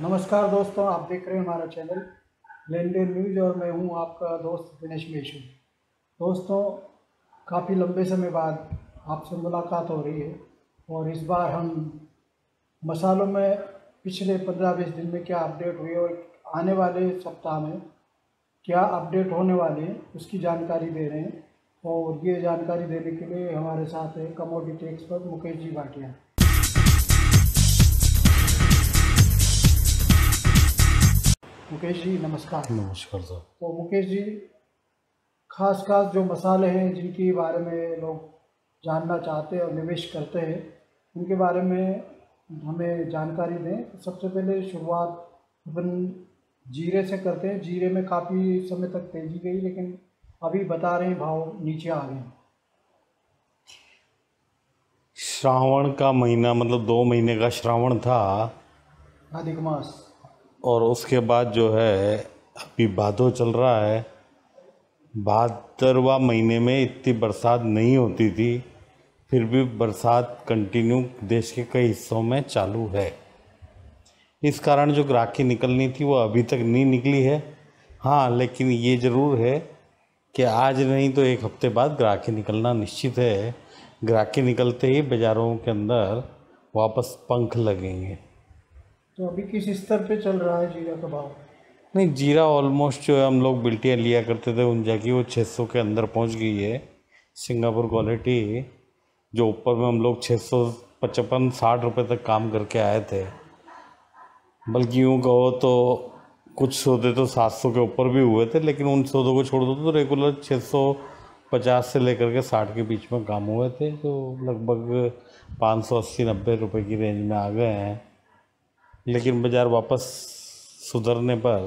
नमस्कार दोस्तों, आप देख रहे हैं हमारा चैनल लेन देन न्यूज़ और मैं हूं आपका दोस्त दिनेश मेशू। दोस्तों, काफ़ी लंबे समय बाद आपसे मुलाकात हो रही है और इस बार हम मसालों में पिछले 15-20 दिन में क्या अपडेट हुई और आने वाले सप्ताह में क्या अपडेट होने वाले हैं उसकी जानकारी दे रहे हैं। और ये जानकारी देने के लिए हमारे साथ है कमोडिटी एक्सपर्ट मुकेश जी भाटिया। मुकेश जी नमस्कार। नमस्कार सर। तो मुकेश जी, खास जो मसाले हैं जिनके बारे में लोग जानना चाहते हैं और निवेश करते हैं, उनके बारे में हमें जानकारी दें। सबसे पहले शुरुआत अपन जीरे से करते हैं। जीरे में काफ़ी समय तक तेज़ी गई, लेकिन अभी बता रहे हैं भाव नीचे आ गए। श्रावण का महीना मतलब 2 महीने का श्रावण था अधिक मास। और उसके बाद जो है अभी भादो चल रहा है। भादरवा महीने में इतनी बरसात नहीं होती थी, फिर भी बरसात कंटिन्यू देश के कई हिस्सों में चालू है। इस कारण जो ग्राहकी निकलनी थी वो अभी तक नहीं निकली है। हाँ, लेकिन ये ज़रूर है कि आज नहीं तो एक हफ्ते बाद ग्राहकी निकलना निश्चित है। ग्राहकी निकलते ही बाज़ारों के अंदर वापस पंख लगेंगे। तो अभी किस स्तर पे चल रहा है जीरा का भाव? नहीं, जीरा ऑलमोस्ट जो है हम लोग बिल्टियाँ लिया करते थे उन जाके वो 600 के अंदर पहुंच गई है। सिंगापुर क्वालिटी जो ऊपर में हम लोग 655-60 रुपये तक काम करके आए थे, बल्कि यूँ कहो तो कुछ सौदे तो 700 के ऊपर भी हुए थे, लेकिन उन सौदों को छोड़ दो तो रेगुलर 650 से लेकर के 60 के बीच में काम हुए थे, जो लगभग 580-90 रुपये की रेंज में आ गए हैं। लेकिन बाज़ार वापस सुधरने पर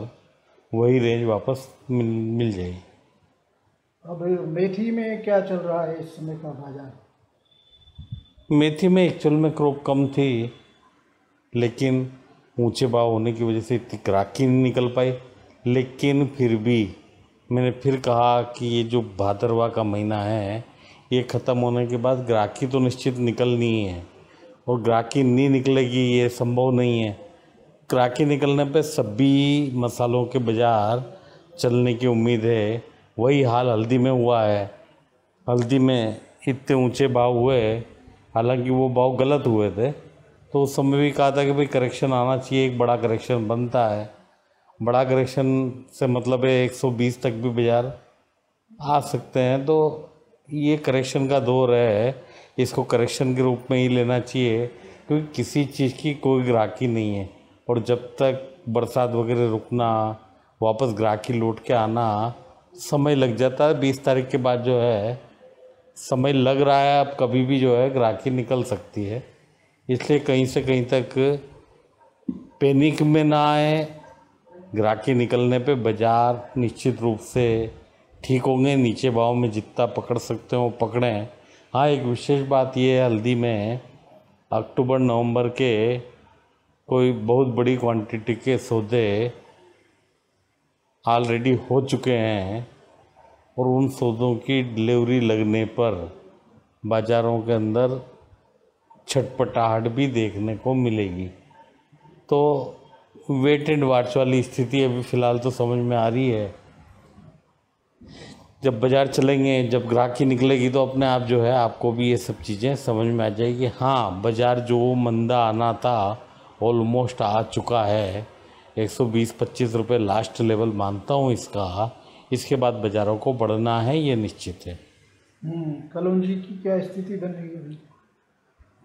वही रेंज वापस मिल जाएगी। अब मेथी में क्या चल रहा है इस समय का बाजार? मेथी में एक्चुअल में क्रॉप कम थी, लेकिन ऊंचे भाव होने की वजह से इतनी ग्राहकी नहीं निकल पाई। लेकिन फिर भी मैंने फिर कहा कि ये जो भादरवा का महीना है ये ख़त्म होने के बाद ग्राहकी तो निश्चित निकलनी है, और ग्राहकी नहीं निकलेगी ये संभव नहीं है। ग्राहकी निकलने पे सभी मसालों के बाज़ार चलने की उम्मीद है। वही हाल हल्दी में हुआ है। हल्दी में इतने ऊंचे भाव हुए, हालांकि वो भाव गलत हुए थे, तो उस समय भी कहा था कि भाई करेक्शन आना चाहिए, एक बड़ा करेक्शन बनता है। बड़ा करेक्शन से मतलब है 120 तक भी बाज़ार आ सकते हैं। तो ये करेक्शन का दौर है, इसको करेक्शन के रूप में ही लेना चाहिए, क्योंकि किसी चीज़ की कोई ग्राहकी नहीं है। और जब तक बरसात वगैरह रुकना, वापस ग्राहकी लौट के आना समय लग जाता है। 20 तारीख के बाद जो है समय लग रहा है, अब कभी भी जो है ग्राहकी निकल सकती है। इसलिए कहीं से कहीं तक पैनिक में ना आए। ग्राहकी निकलने पे बाज़ार निश्चित रूप से ठीक होंगे। नीचे भाव में जितना पकड़ सकते हो पकड़ें। हाँ, एक विशेष बात ये है, हल्दी में अक्टूबर नवंबर के कोई बहुत बड़ी क्वांटिटी के सौदे ऑलरेडी हो चुके हैं, और उन सौदों की डिलीवरी लगने पर बाज़ारों के अंदर छटपटाहट भी देखने को मिलेगी। तो वेट एंड वॉच वाली स्थिति अभी फ़िलहाल तो समझ में आ रही है। जब बाज़ार चलेंगे, जब ग्राहकी निकलेगी, तो अपने आप जो है आपको भी ये सब चीज़ें समझ में आ जाएगी। हाँ, बाज़ार जो मंदा आना था ऑलमोस्ट आ चुका है। 120-25 रुपये लास्ट लेवल मानता हूँ इसका। इसके बाद बाज़ारों को बढ़ना है, ये निश्चित है। कलौंजी की क्या स्थिति बन रही है अभी?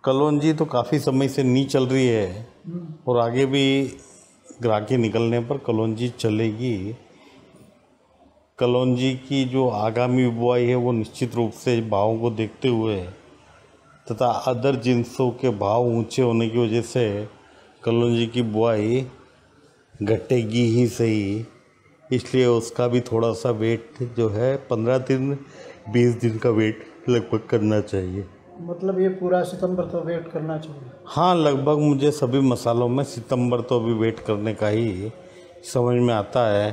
कलौंजी तो काफ़ी समय से नहीं चल रही है, और आगे भी ग्राहकी निकलने पर कलौंजी चलेगी। कलौंजी की जो आगामी बुआई है वो निश्चित रूप से भावों को देखते हुए तथा अदर जिन्सों के भाव ऊंचे होने की वजह से कलौंजी की बुआई घटेगी ही सही। इसलिए उसका भी थोड़ा सा वेट जो है 15 दिन 20 दिन का वेट लगभग करना चाहिए। मतलब ये पूरा सितंबर तो वेट करना चाहिए? हाँ, लगभग मुझे सभी मसालों में सितंबर तो अभी वेट करने का ही समझ में आता है,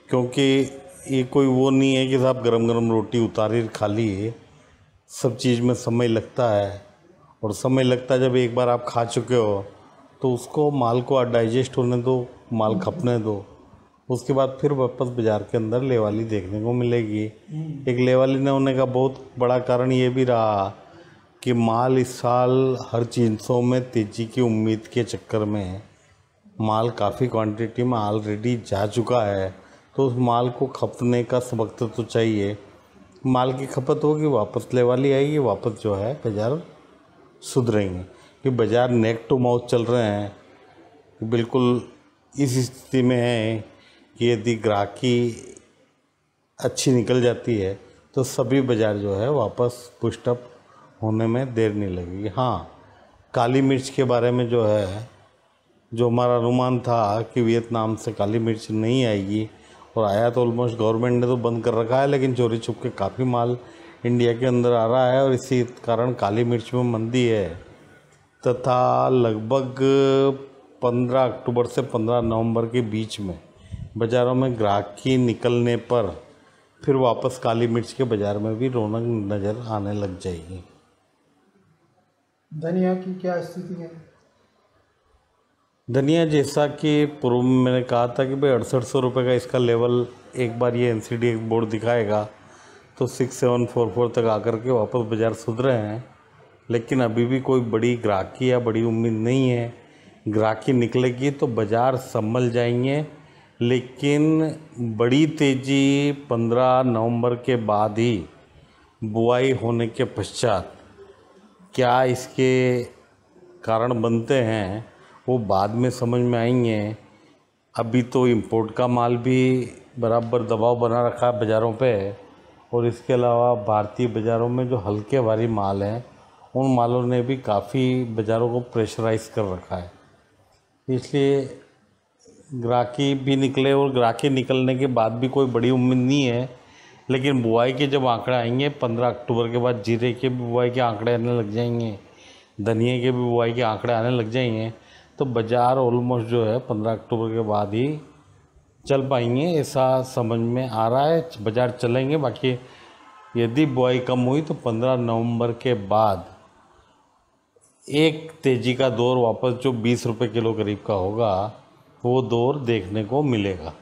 क्योंकि ये कोई वो नहीं है कि साहब गरम गरम रोटी उतारी खा ली। सब चीज़ में समय लगता है, और समय लगता है जब एक बार आप खा चुके हो तो उसको माल को डाइजेस्ट होने दो, माल खपने दो, उसके बाद फिर वापस बाज़ार के अंदर लेवाली देखने को मिलेगी। एक लेवाली न होने का बहुत बड़ा कारण ये भी रहा कि माल इस साल हर चीज़ों में तेज़ी की उम्मीद के चक्कर में माल काफ़ी क्वांटिटी में ऑलरेडी जा चुका है, तो उस माल को खपने का वक्त तो चाहिए। माल की खपत होगी, वापस लेवाली आएगी, वापस जो है बाज़ार सुधरेंगे। कि बाज़ार नेक टू माउथ चल रहे हैं, बिल्कुल इस स्थिति में है कि यदि ग्राहकी अच्छी निकल जाती है तो सभी बाज़ार जो है वापस पुष्टअप होने में देर नहीं लगेगी। हाँ, काली मिर्च के बारे में जो है, जो हमारा अनुमान था कि वियतनाम से काली मिर्च नहीं आएगी, और आया तो ऑलमोस्ट गवर्नमेंट ने तो बंद कर रखा है, लेकिन चोरी छुप के काफ़ी माल इंडिया के अंदर आ रहा है और इसी कारण काली मिर्च में मंदी है। तथा लगभग 15 अक्टूबर से 15 नवंबर के बीच में बाज़ारों में ग्राहकी निकलने पर फिर वापस काली मिर्च के बाज़ार में भी रौनक नज़र आने लग जाएगी। धनिया की क्या स्थिति है? धनिया जैसा कि पूर्व में मैंने कहा था कि भाई 6800 रुपये का इसका लेवल एक बार ये NCD बोर्ड दिखाएगा तो 6744 तक आकर के वापस बाज़ार सुधरे हैं, लेकिन अभी भी कोई बड़ी ग्राहकी या बड़ी उम्मीद नहीं है। ग्राहकी निकलेगी तो बाज़ार संभल जाएंगे, लेकिन बड़ी तेज़ी 15 नवंबर के बाद ही बुआई होने के पश्चात क्या इसके कारण बनते हैं वो बाद में समझ में आएंगे। अभी तो इंपोर्ट का माल भी बराबर दबाव बना रखा है बाज़ारों पे, और इसके अलावा भारतीय बाज़ारों में जो हल्के भारी माल हैं उन मालों ने भी काफ़ी बाज़ारों को प्रेशराइज कर रखा है। इसलिए ग्राहकी भी निकले, और ग्राहकी निकलने के बाद भी कोई बड़ी उम्मीद नहीं है, लेकिन बुआई के जब आंकड़े आएंगे 15 अक्टूबर के बाद जीरे के भी बुआई के आंकड़े आने लग जाएंगे, धनिया के भी बुआई के आंकड़े आने लग जाएंगे, तो बाज़ार ऑलमोस्ट जो है 15 अक्टूबर के बाद ही चल पाएंगे, ऐसा समझ में आ रहा है। बाज़ार चलेंगे, बाकी यदि बुआई कम हुई तो 15 नवंबर के बाद एक तेज़ी का दौर वापस जो 20 रुपये किलो करीब का होगा वो दौर देखने को मिलेगा।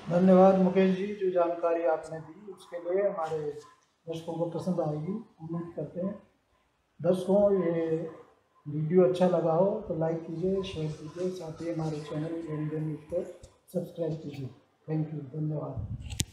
धन्यवाद मुकेश जी, जो जानकारी आपने दी उसके लिए हमारे दर्शकों को पसंद आएगी, उम्मीद करते हैं। दर्शकों, ये वीडियो अच्छा लगा हो तो लाइक कीजिए, शेयर कीजिए, साथ ही हमारे चैनल इंडियन न्यूज़ को सब्सक्राइब कीजिए। थैंक यू, धन्यवाद।